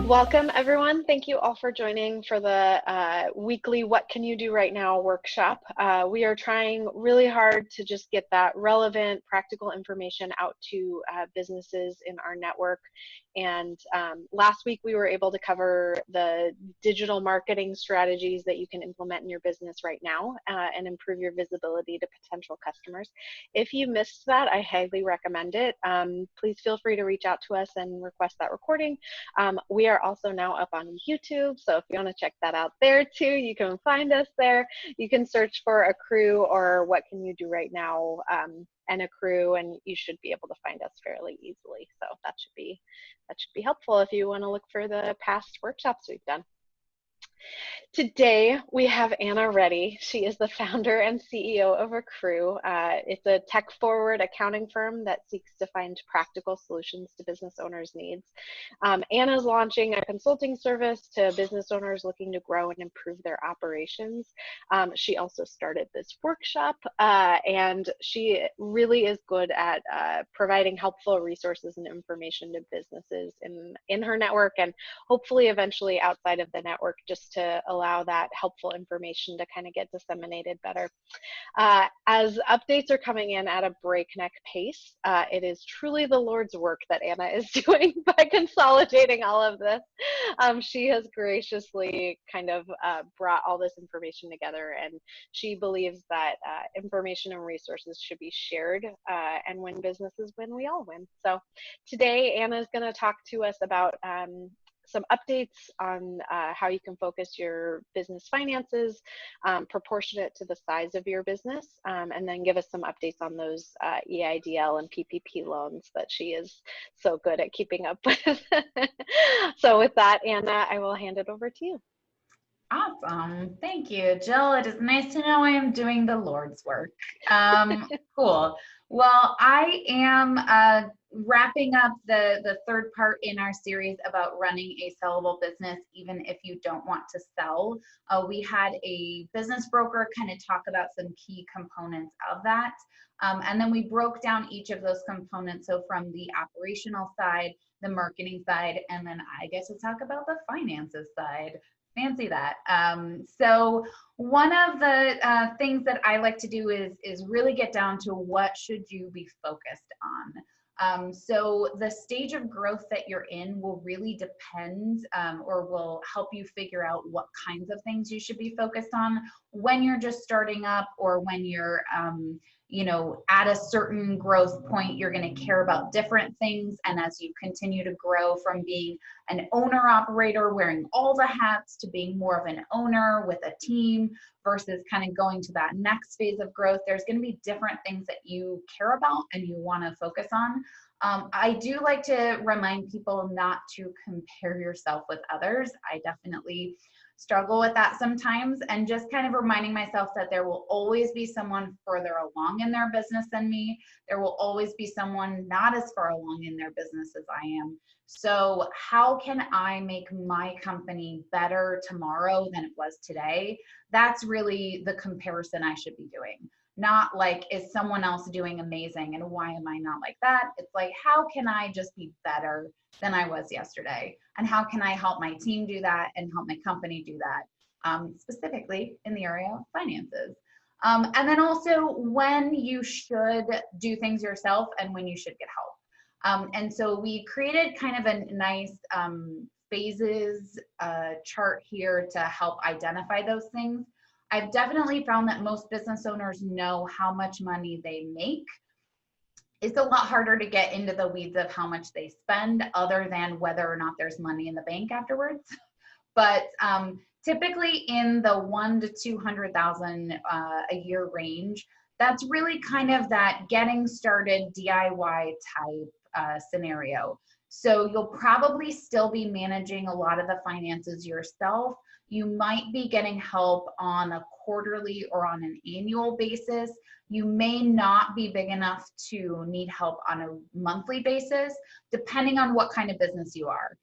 Welcome, everyone. Thank you all for joining for the weekly What Can You Do Right Now workshop. We are trying really hard to just get that relevant, practical information out to businesses in our network. And last week, we were able to cover the digital marketing strategies that you can implement in your business right now and improve your visibility to potential customers. If you missed that, I highly recommend it. Please feel free to reach out to us and request that recording. We are also now up on YouTube, so if you want to check that out there too, you can find us there. You can search for Accrue or What Can You Do Right Now and Accrue, and you should be able to find us fairly easily. So that should be helpful if you want to look for the past workshops we've done. Today, we have Anna Reddy. She is the founder and CEO of Accrue. It's a tech-forward accounting firm that seeks to find practical solutions to business owners' needs. Anna's launching a consulting service to business owners looking to grow and improve their operations. She also started this workshop, and she really is good at providing helpful resources and information to businesses in her network, and hopefully eventually outside of the network, just to allow that helpful information to kind of get disseminated better. As updates are coming in at a breakneck pace, it is truly the Lord's work that Anna is doing by consolidating all of this. She has graciously kind of brought all this information together, and she believes that information and resources should be shared, and when businesses win, we all win. So today, Anna is going to talk to us about some updates on how you can focus your business finances proportionate to the size of your business, and then give us some updates on those EIDL and PPP loans that she is so good at keeping up with. So with that, Anna, I will hand it over to you. Awesome. Thank you, Jill. It is nice to know I am doing the Lord's work. Cool. Well, I am wrapping up the third part in our series about running a sellable business, even if you don't want to sell. We had a business broker kind of talk about some key components of that. And then we broke down each of those components. So from the operational side, the marketing side, and then I get to talk about the finances side. Fancy that. So one of the things that I like to do is really get down to what should you be focused on. So the stage of growth that you're in will really depend or will help you figure out what kinds of things you should be focused on when you're just starting up, or when you're at a certain growth point. You're going to care about different things, and as you continue to grow from being an owner operator wearing all the hats to being more of an owner with a team versus kind of going to that next phase of growth, there's going to be different things that you care about and you want to focus on. I do like to remind people not to compare yourself with others. I definitely struggle with that sometimes, and just kind of reminding myself that there will always be someone further along in their business than me. There will always be someone not as far along in their business as I am. So how can I make my company better tomorrow than it was today? That's really the comparison I should be doing. Not like, is someone else doing amazing and why am I not like that? It's like, how can I just be better than I was yesterday? And how can I help my team do that and help my company do that, specifically in the area of finances? And then also when you should do things yourself and when you should get help. And so we created kind of a nice phases chart here to help identify those things. I've definitely found that most business owners know how much money they make. It's a lot harder to get into the weeds of how much they spend, other than whether or not there's money in the bank afterwards. But typically in the $100,000 to $200,000 a year range, that's really kind of that getting started DIY type scenario. So you'll probably still be managing a lot of the finances yourself. You might be getting help on a quarterly or on an annual basis. You may not be big enough to need help on a monthly basis, depending on what kind of business you are.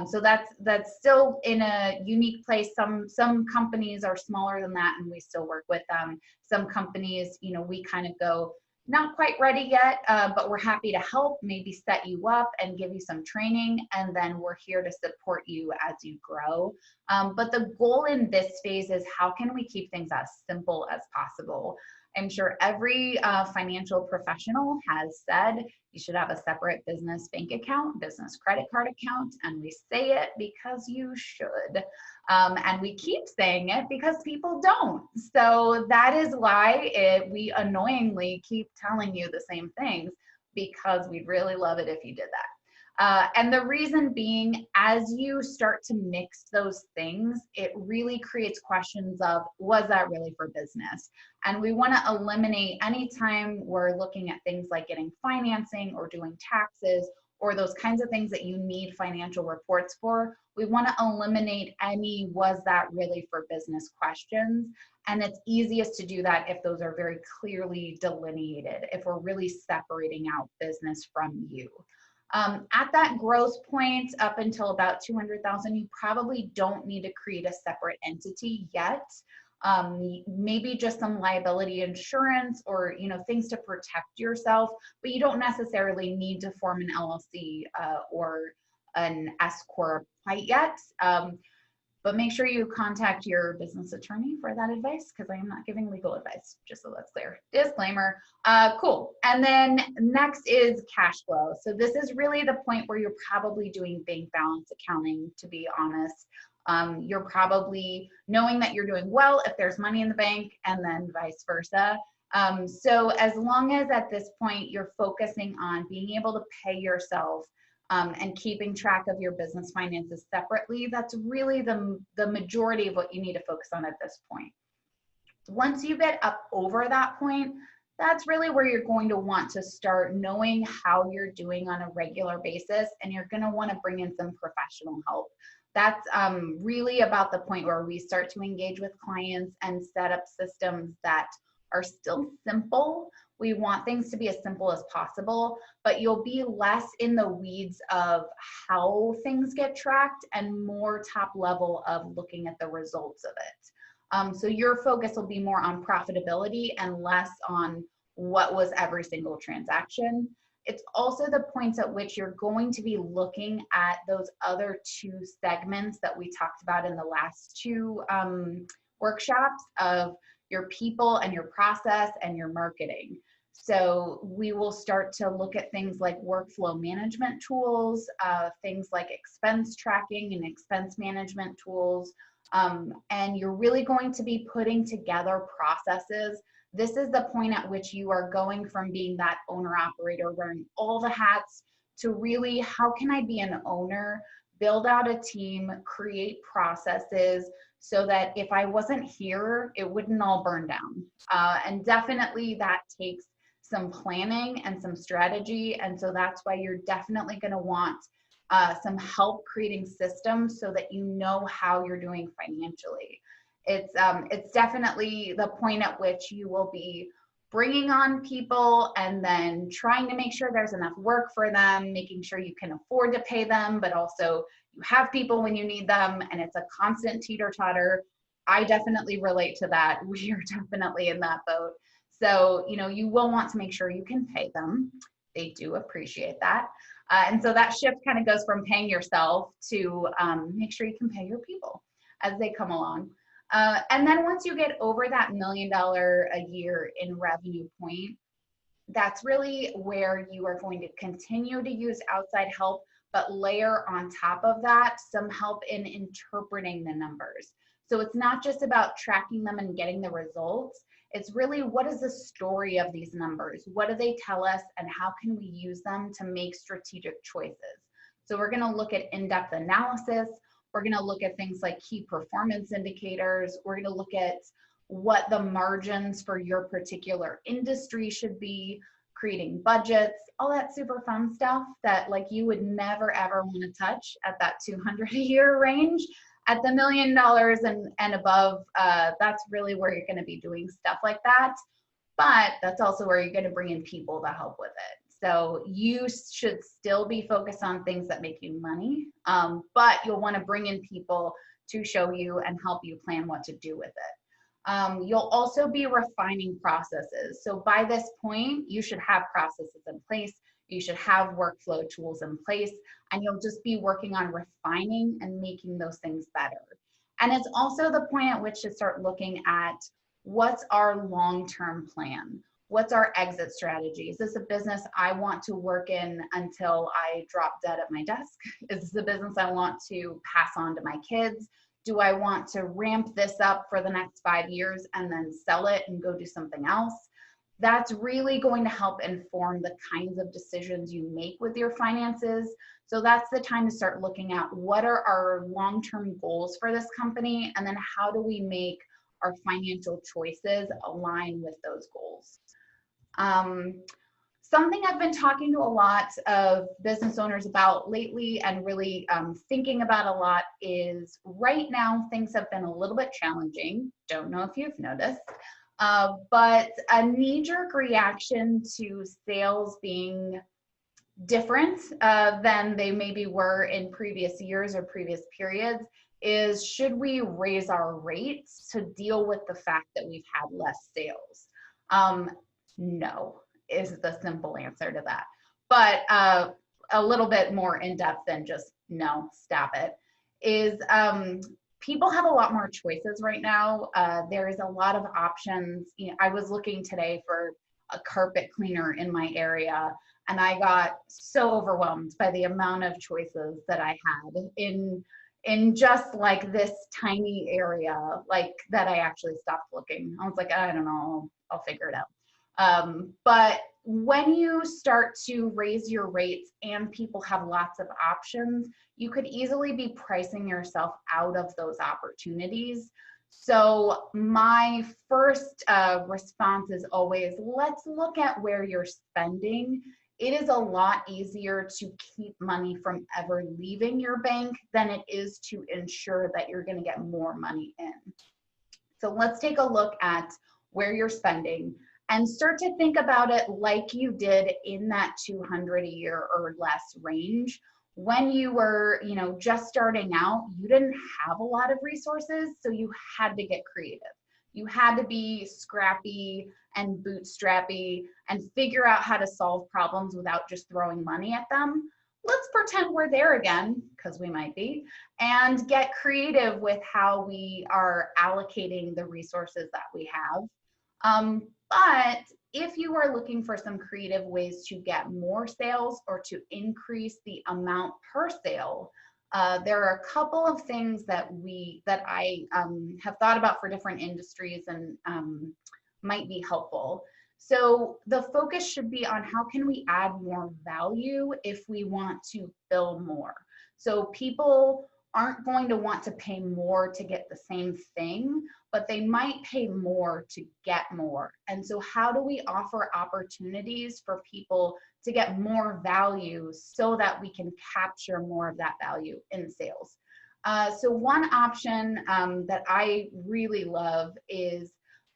So that's still in a unique place. Some companies are smaller than that and we still work with them. Some companies, we kind of go, not quite ready yet, but we're happy to help, maybe set you up and give you some training, and then we're here to support you as you grow. But the goal in this phase is how can we keep things as simple as possible? I'm sure every financial professional has said you should have a separate business bank account, business credit card account, and we say it because you should. And we keep saying it because people don't. So that is why we annoyingly keep telling you the same things, because we'd really love it if you did that. And the reason being, as you start to mix those things, it really creates questions of, was that really for business? And we want to eliminate anytime we're looking at things like getting financing or doing taxes or those kinds of things that you need financial reports for. We want to eliminate any was that really for business questions. And it's easiest to do that if those are very clearly delineated, if we're really separating out business from you. At that growth point, up until about 200,000, you probably don't need to create a separate entity yet. Maybe just some liability insurance or things to protect yourself, but you don't necessarily need to form an LLC or an S corp quite yet. But make sure you contact your business attorney for that advice, because I am not giving legal advice, just so that's clear. Disclaimer. Cool. And then next is cash flow. So this is really the point where you're probably doing bank balance accounting, to be honest. You're probably knowing that you're doing well if there's money in the bank, and then vice versa. So as long as at this point you're focusing on being able to pay yourself and keeping track of your business finances separately, that's really the majority of what you need to focus on at this point. Once you get up over that point, that's really where you're going to want to start knowing how you're doing on a regular basis, and you're going to want to bring in some professional help. That's really about the point where we start to engage with clients and set up systems that are still simple. We want things to be as simple as possible, but you'll be less in the weeds of how things get tracked and more top level of looking at the results of it. So your focus will be more on profitability and less on what was every single transaction. It's also the points at which you're going to be looking at those other two segments that we talked about in the last two workshops of your people and your process and your marketing. So we will start to look at things like workflow management tools, things like expense tracking and expense management tools. And you're really going to be putting together processes. This is the point at which you are going from being that owner operator wearing all the hats to really, how can I be an owner, build out a team, create processes so that if I wasn't here, it wouldn't all burn down. And definitely that takes some planning and some strategy. And so that's why you're definitely going to want some help creating systems so that you know how you're doing financially. It's definitely the point at which you will be bringing on people and then trying to make sure there's enough work for them, making sure you can afford to pay them, but also you have people when you need them, and it's a constant teeter-totter. I definitely relate to that. We are definitely in that boat. So, you will want to make sure you can pay them. They do appreciate that. And so that shift kind of goes from paying yourself to make sure you can pay your people as they come along. And then once you get over that $1 million a year in revenue point, that's really where you are going to continue to use outside help, but layer on top of that some help in interpreting the numbers. So it's not just about tracking them and getting the results. It's really, what is the story of these numbers? What do they tell us, and how can we use them to make strategic choices? So we're going to look at in-depth analysis. We're going to look at things like key performance indicators. We're going to look at what the margins for your particular industry should be, creating budgets, all that super fun stuff that you would never ever want to touch at that 200 a year range. At the $1 million and above, that's really where you're going to be doing stuff like that. But that's also where you're going to bring in people to help with it. So you should still be focused on things that make you money, but you'll want to bring in people to show you and help you plan what to do with it. You'll also be refining processes. So by this point, you should have processes in place. You should have workflow tools in place, and you'll just be working on refining and making those things better. And it's also the point at which to start looking at what's our long-term plan? What's our exit strategy? Is this a business I want to work in until I drop dead at my desk? Is this a business I want to pass on to my kids? Do I want to ramp this up for the next 5 years and then sell it and go do something else? That's really going to help inform the kinds of decisions you make with your finances. So that's the time to start looking at what are our long-term goals for this company, and then how do we make our financial choices align with those goals. Something I've been talking to a lot of business owners about lately and really thinking about a lot is right now things have been a little bit challenging. Don't know if you've noticed, but a knee-jerk reaction to sales being different than they maybe were in previous years or previous periods is, should we raise our rates to deal with the fact that we've had less sales? No, is the simple answer to that. But a little bit more in depth than just no, stop it, is people have a lot more choices right now. There is a lot of options. You know, I was looking today for a carpet cleaner in my area, and I got so overwhelmed by the amount of choices that I had in just like this tiny area, like that I actually stopped looking. I was like, I don't know, I'll figure it out. But when you start to raise your rates and people have lots of options, you could easily be pricing yourself out of those opportunities. So my first response is always, let's look at where you're spending. It is a lot easier to keep money from ever leaving your bank than it is to ensure that you're going to get more money in. So let's take a look at where you're spending and start to think about it like you did in that 200 a year or less range. When you were, just starting out, you didn't have a lot of resources, so you had to get creative. You had to be scrappy and bootstrappy and figure out how to solve problems without just throwing money at them. Let's pretend we're there again, because we might be, and get creative with how we are allocating the resources that we have. But if you are looking for some creative ways to get more sales or to increase the amount per sale, there are a couple of things that I have thought about for different industries and might be helpful. So the focus should be on how can we add more value if we want to bill more. So people aren't going to want to pay more to get the same thing, but they might pay more to get more. And so how do we offer opportunities for people to get more value so that we can capture more of that value in sales? So one option that I really love is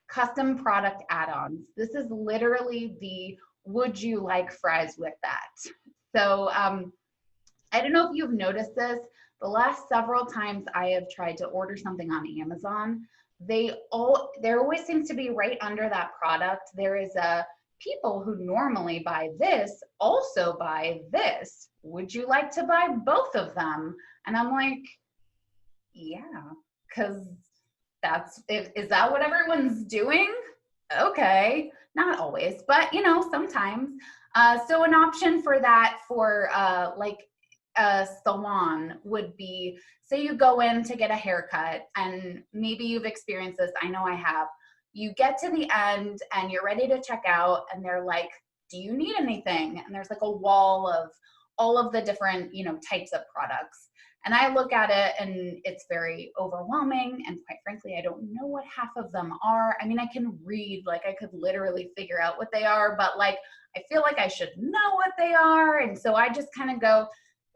custom product add-ons. This is literally the would you like fries with that? So I don't know if you've noticed this, the last several times I have tried to order something on Amazon, there always seems to be right under that product, there is a people who normally buy this also buy this. Would you like to buy both of them? And I'm like, yeah, because is that what everyone's doing? Okay, not always, but sometimes. So an option for that for like a salon would be, say you go in to get a haircut, and maybe you've experienced this, I know I have. You get to the end and you're ready to check out and they're like, do you need anything? And there's like a wall of all of the different, types of products. And I look at it and it's very overwhelming. And quite frankly, I don't know what half of them are. I mean, I can read, like I could literally figure out what they are, but like, I feel like I should know what they are. And so I just kind of go,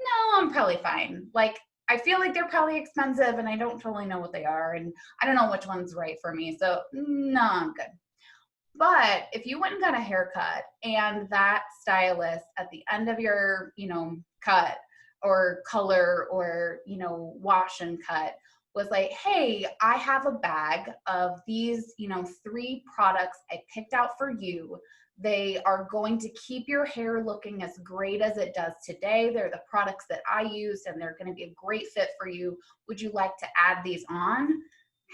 no, I'm probably fine. Like, I feel like they're probably expensive and I don't totally know what they are. And I don't know which one's right for me. So no, I'm good. But if you went and got a haircut and that stylist at the end of your, cut or color or, wash and cut was like, hey, I have a bag of these, 3 products I picked out for you. They are going to keep your hair looking as great as it does today. They're the products that I use and they're going to be a great fit for you. Would you like to add these on?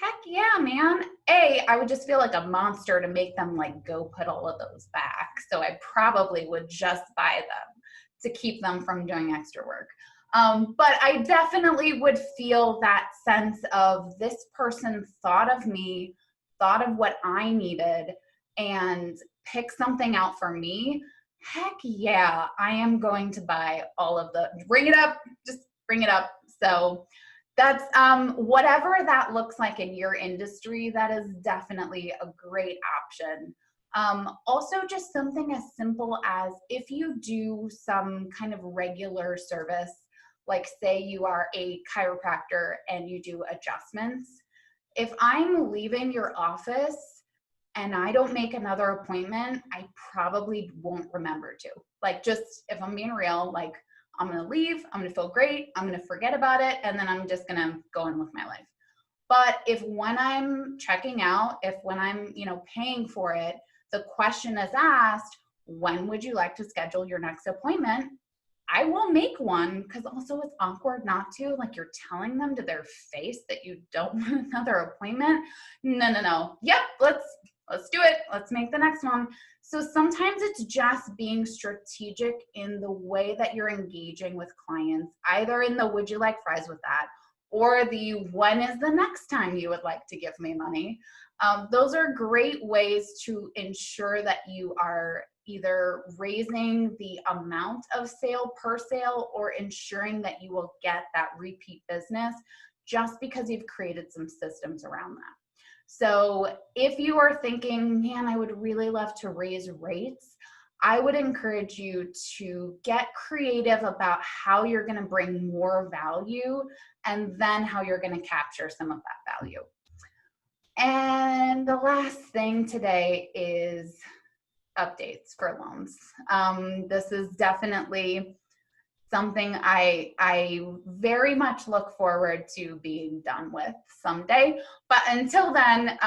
Heck yeah, man. I would just feel like a monster to make them like go put all of those back. So I probably would just buy them to keep them from doing extra work. But I definitely would feel that sense of this person thought of me, thought of what I needed, and pick something out for me. Heck yeah, I am going to buy all of the, bring it up, just bring it up. So that's whatever that looks like in your industry, that is definitely a great option. Also, just something as simple as if you do some kind of regular service, like say you are a chiropractor and you do adjustments. If I'm leaving your office and I don't make another appointment, I probably won't remember to. Like, just if I'm being real, like, I'm gonna leave, I'm gonna feel great, I'm gonna forget about it, and then I'm just gonna go on with my life. But if when I'm checking out, if when I'm, paying for it, the question is asked, when would you like to schedule your next appointment? I will make one, because also it's awkward not to, like, you're telling them to their face that you don't want another appointment. No. Yep, let's do it. Let's make the next one. So sometimes it's just being strategic in the way that you're engaging with clients, either in the would you like fries with that, or the when is the next time you would like to give me money. Those are great ways to ensure that you are either raising the amount of sale per sale or ensuring that you will get that repeat business just because you've created some systems around that. So if you are thinking, man, I would really love to raise rates, I would encourage you to get creative about how you're going to bring more value and then how you're going to capture some of that value. And the last thing today is updates for loans. This is definitely something I very much look forward to being done with someday. But until then,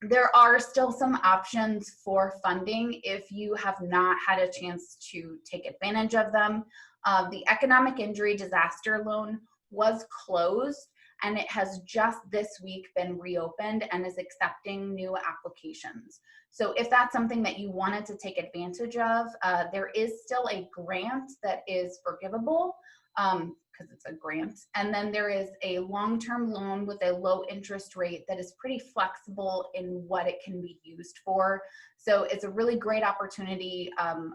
there are still some options for funding if you have not had a chance to take advantage of them. The economic injury disaster loan was closed, and it has just this week been reopened and is accepting new applications. So if that's something that you wanted to take advantage of, there is still a grant that is forgivable because it's a grant. And then there is a long-term loan with a low interest rate that is pretty flexible in what it can be used for. So it's a really great opportunity.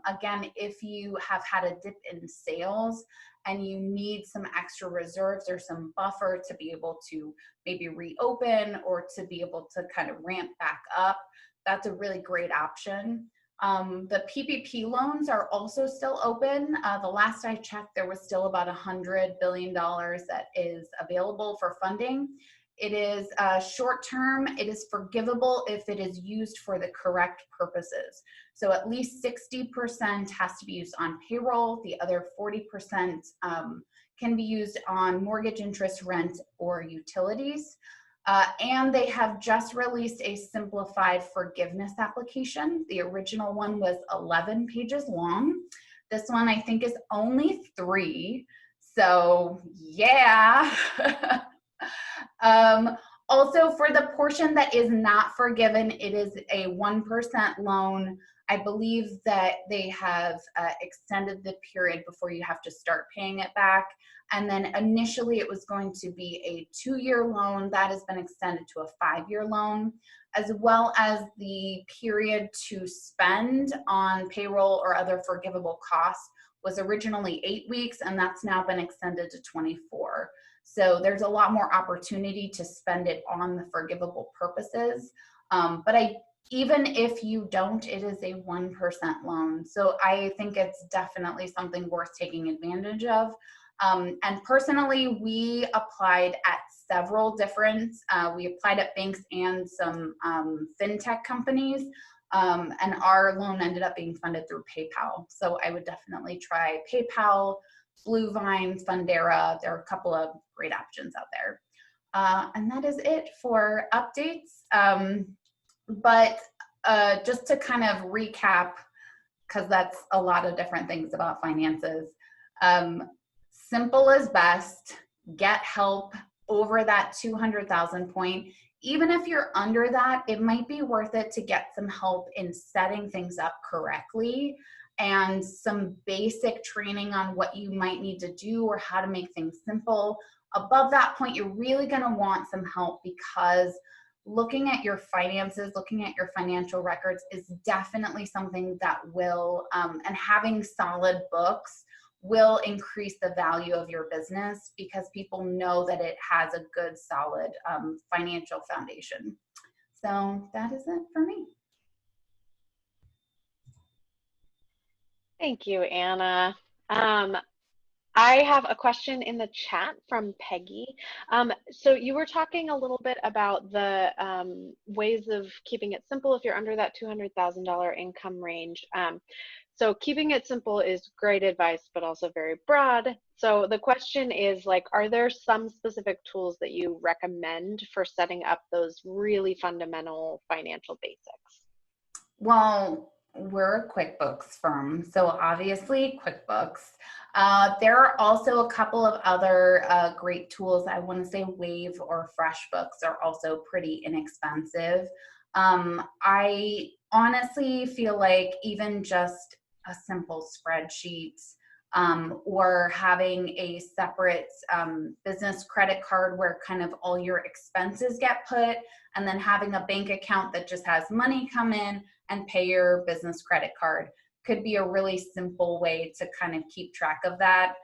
Again, if you have had a dip in sales and you need some extra reserves or some buffer to be able to maybe reopen or to be able to kind of ramp back up, that's a really great option. The PPP loans are also still open. The last I checked, there was still about $100 billion that is available for funding. It is short-term. It is forgivable if it is used for the correct purposes. So at least 60% has to be used on payroll. The other 40% can be used on mortgage interest, rent, or utilities. And they have just released a simplified forgiveness application. The original one was 11 pages long. This one I think is only 3. So yeah. Also, for the portion that is not forgiven, it is a 1% loan. I believe that they have extended the period before you have to start paying it back. And then initially it was going to be a 2-year loan that has been extended to a 5-year loan, as well as the period to spend on payroll or other forgivable costs was originally 8 weeks, and that's now been extended to 24. So there's a lot more opportunity to spend it on the forgivable purposes. But even if you don't, it is a 1% loan. So I think it's definitely something worth taking advantage of. And personally, we applied at several different, we applied at banks and some fintech companies, and our loan ended up being funded through PayPal. So I would definitely try PayPal, Bluevine, Fundera. There are a couple of great options out there. And that is it for updates. But just to kind of recap, because that's a lot of different things about finances. Simple is best. Get help over that 200,000 point. Even if you're under that, it might be worth it to get some help in setting things up correctly and some basic training on what you might need to do or how to make things simple. Above that point, you're really going to want some help, because looking at your finances, looking at your financial records is definitely something that will, and having solid books will increase the value of your business, because people know that it has a good, solid financial foundation. So that is it for me. Thank you, Anna. I have a question in the chat from Peggy. So you were talking a little bit about the ways of keeping it simple if you're under that $200,000 income range. So keeping it simple is great advice, but also very broad. So the question is, like, are there some specific tools that you recommend for setting up those really fundamental financial basics? Well, we're a QuickBooks firm, so obviously QuickBooks. There are also a couple of other great tools. I want to say Wave or FreshBooks are also pretty inexpensive. I honestly feel like even just a simple spreadsheet, or having a separate business credit card where kind of all your expenses get put, and then having a bank account that just has money come in and pay your business credit card could be a really simple way to kind of keep track of that.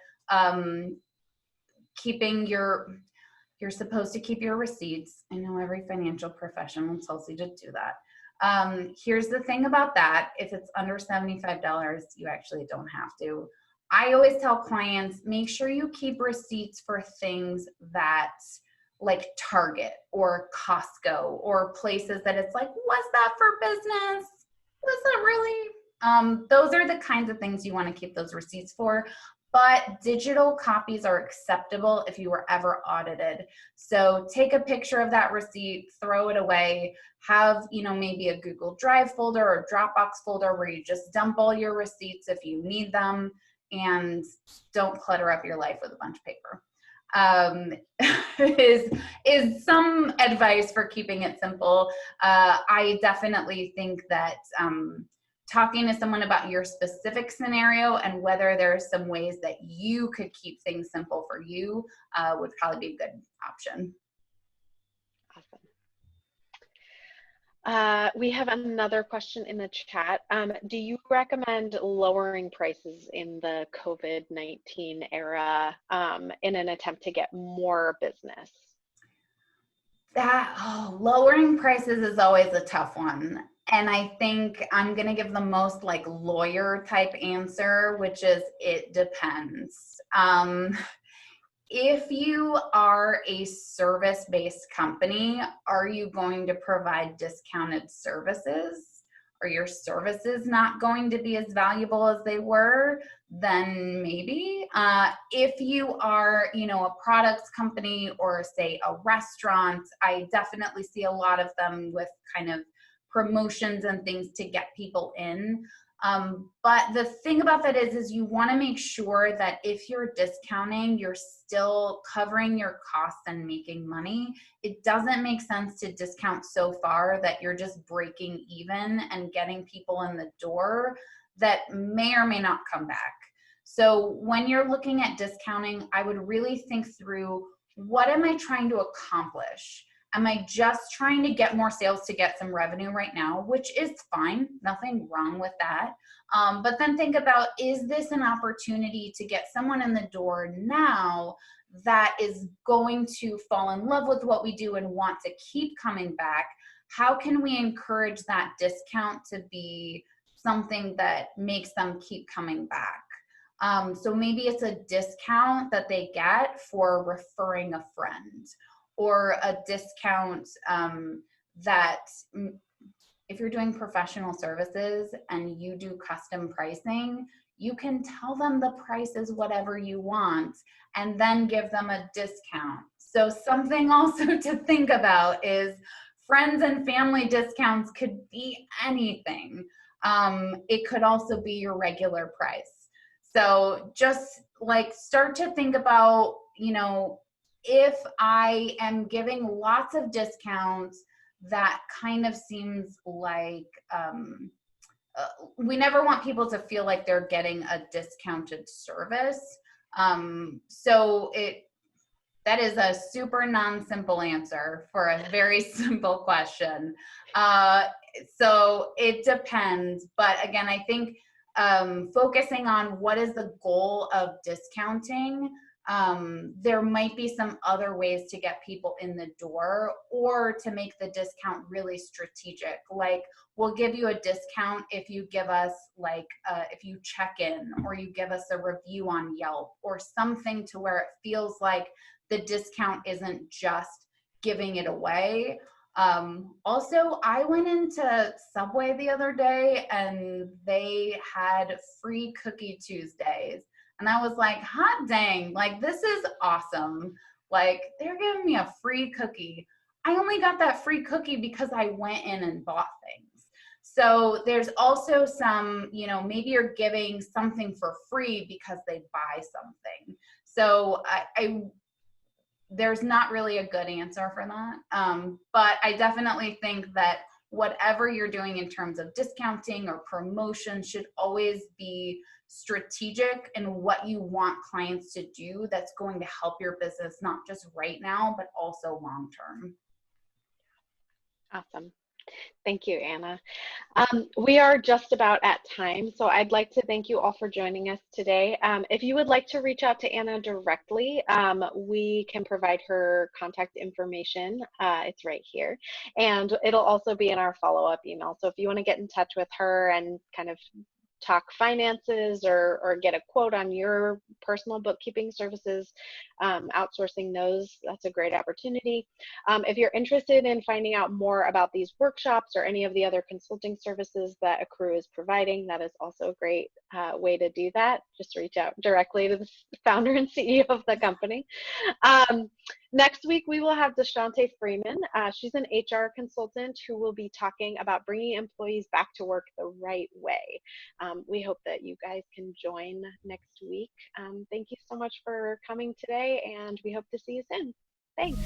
You're supposed to keep your receipts. I know every financial professional tells you to do that. Here's the thing about that. If it's under $75, you actually don't have to. I always tell clients, make sure you keep receipts for things that, like Target or Costco, or places that it's like, was that for business? Was that really? Those are the kinds of things you want to keep those receipts for. But digital copies are acceptable if you were ever audited. So take a picture of that receipt, throw it away, have, maybe a Google Drive folder or Dropbox folder where you just dump all your receipts if you need them, and don't clutter up your life with a bunch of paper. Is some advice for keeping it simple. I definitely think that talking to someone about your specific scenario and whether there are some ways that you could keep things simple for you would probably be a good option. Awesome. We have another question in the chat. Do you recommend lowering prices in the COVID-19 era in an attempt to get more business? Lowering prices is always a tough one. And I think I'm going to give the most like lawyer type answer, which is it depends. If you are a service-based company, are you going to provide discounted services? Are your services not going to be as valuable as they were? Then maybe. If you are, a products company or say a restaurant, I definitely see a lot of them with kind of promotions and things to get people in. But the thing about that is you want to make sure that if you're discounting, you're still covering your costs and making money. It doesn't make sense to discount so far that you're just breaking even and getting people in the door that may or may not come back. So when you're looking at discounting, I would really think through, what am I trying to accomplish? Am I just trying to get more sales to get some revenue right now, which is fine, nothing wrong with that. But then think about, is this an opportunity to get someone in the door now that is going to fall in love with what we do and want to keep coming back? How can we encourage that discount to be something that makes them keep coming back? So maybe it's a discount that they get for referring a friend, or a discount that if you're doing professional services and you do custom pricing, you can tell them the price is whatever you want and then give them a discount. So something also to think about is friends and family discounts could be anything. It could also be your regular price. So just like start to think about, if I am giving lots of discounts, that kind of seems like we never want people to feel like they're getting a discounted service. So that is a super non-simple answer for a very simple question. So it depends, but again, I think focusing on what is the goal of discounting. There might be some other ways to get people in the door or to make the discount really strategic. Like, we'll give you a discount if you give us if you check in or you give us a review on Yelp or something to where it feels like the discount isn't just giving it away. Also, I went into Subway the other day and they had free Cookie Tuesdays. And I was like, hot dang, like this is awesome. Like they're giving me a free cookie. I only got that free cookie because I went in and bought things. So there's also some, maybe you're giving something for free because they buy something. So there's not really a good answer for that. But I definitely think that whatever you're doing in terms of discounting or promotion should always be strategic in what you want clients to do that's going to help your business, not just right now, but also long term. Awesome. Thank you, Anna. We are just about at time, so I'd like to thank you all for joining us today. If you would like to reach out to Anna directly, we can provide her contact information. It's right here, and it'll also be in our follow-up email. So if you want to get in touch with her and kind of talk finances or get a quote on your personal bookkeeping services, outsourcing those, that's a great opportunity. If you're interested in finding out more about these workshops or any of the other consulting services that Accrue is providing, that is also a great way to do that. Just reach out directly to the founder and CEO of the company. Next week, we will have Deshante Freeman. She's an HR consultant who will be talking about bringing employees back to work the right way. We hope that you guys can join next week. Thank you so much for coming today, and we hope to see you soon. Thanks.